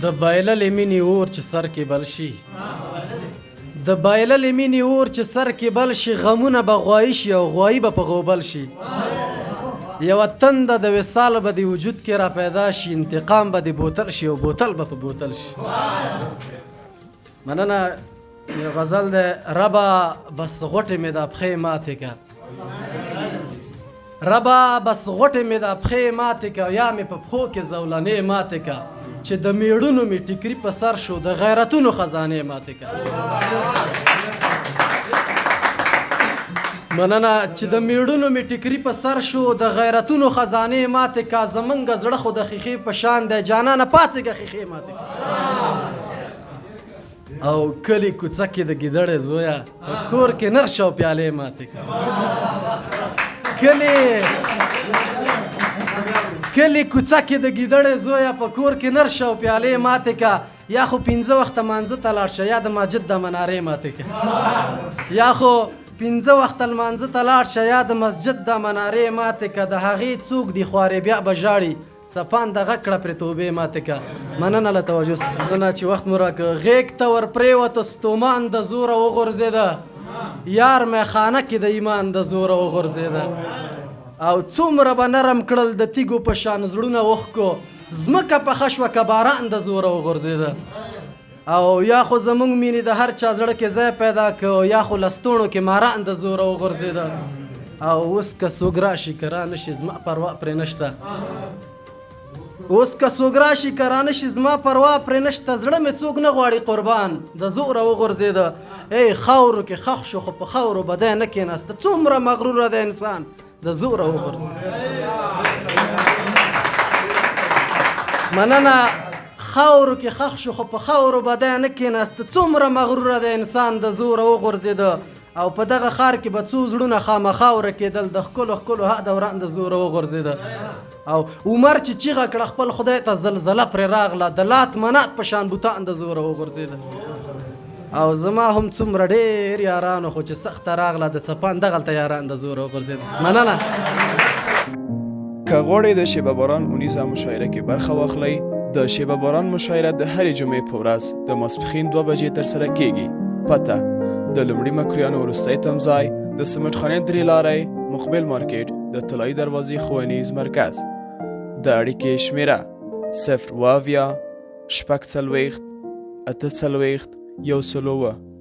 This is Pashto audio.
د بایللې مینې اور چې سر کې بل شي د بایللې مینې اور چې سر کې بل شي غمونه به غوایي شي او غوایي به په غوبل شي یوه تنده د وصال به د وجود کې را پیدا شي انتقام به د بوتل شي او بوتل به په بوتل شي مننه یو غزل دی ربا بس غوټې مې د پښې ماتې که ربا بس غوټې مې د پښې ماتې که یا مې په پښو کې زولنې ماتې که چې د میړونو مې ټیکري په سر شو د غیرتونو خزانې ماتې که مننه چې د میړونو مې ټیکري په سر شو د غیرتونو خزانې ماتې که زمونږ زړه خو د ښیښې په شان دی جانانه پاڅېږه ښیښې ماتې که او کلی کوڅه کې د ګیدړې زویه په کور کې نرشه او پیالې ماتې که کلی کوڅه کې د ګیدړې زویه په کور کې نرشه او پیالې ماتې که یا خو 15 وخته مانځه ته لاړ شه یا د مسجد د منارې ماتې که یا خو 15 وخته لمانځه ته لاړ شه یا د مسجد د منارې ماتې که د هغې څوک دي خوارې بیا به ژاړي څپان د غږ کړه پرې توبې ماتې که مننه له توجه مننه چې وخت مو راکړه غیږ ته ور پرېوته ستومان د زوره وغورځېده یار میخانه کې د ایمان د زوره وغورځېده او څومره به نرم کړل د تیږو په شان زړونه وښکو ځمکه پخه شوه که باران د زوره وغورځېده او یا خو زمونږ مینې د هر چا زړه کې ځای پیدا کړ یا خو لستوڼو کې ماران د زوره وغورځېده او اوس که څوک راشي که را نشي زما پروا پرې نشته اوس که څوک راشي که را نشي زما پروا پرې نشته زړه مې څوک نه غواړي قربان د زوره وغورځېده ای خاورو کې خښ شو خو په خاورو بدی نه کېناسته څومره مغروره د انسان د زوره وغورځېده مننه خاورو کې خښ شو خو په خاورو بدی نه کېناسته څومره مغروره د انسان د زوره وغورځېده او په دغه ښار کې به څو زړونه خامخا ورکېدل د ښکلو ښکلو ها دوران د زوره وغورځېده او عمر چې چیغه کړه خپل خدای ته زلزله پرې راغله د لات منات په شان بوتان د زوره وغورځېده او زما هم څومره ډېر یارانو خو چې سخته راغله د څپان دغلته یاران د زوره وغورځېده مننه که غواړئ د شیبه باران اونیزه مشاعره کې برخه واخلئ د شیبه باران مشاعره د هرې جمعې په ورځ د ماسپښین 2 بجې ترسره کیږي پته د لومړي مکرویانو وروستی تمځای د سمټ خانې 3 لارۍ مقبل مارکیټ د طلایي دروازې ښوونیز مرکز د اړیکې شمیره 0 اویا 6 څلوېښت 8 څلوېښت 1 څلوېښت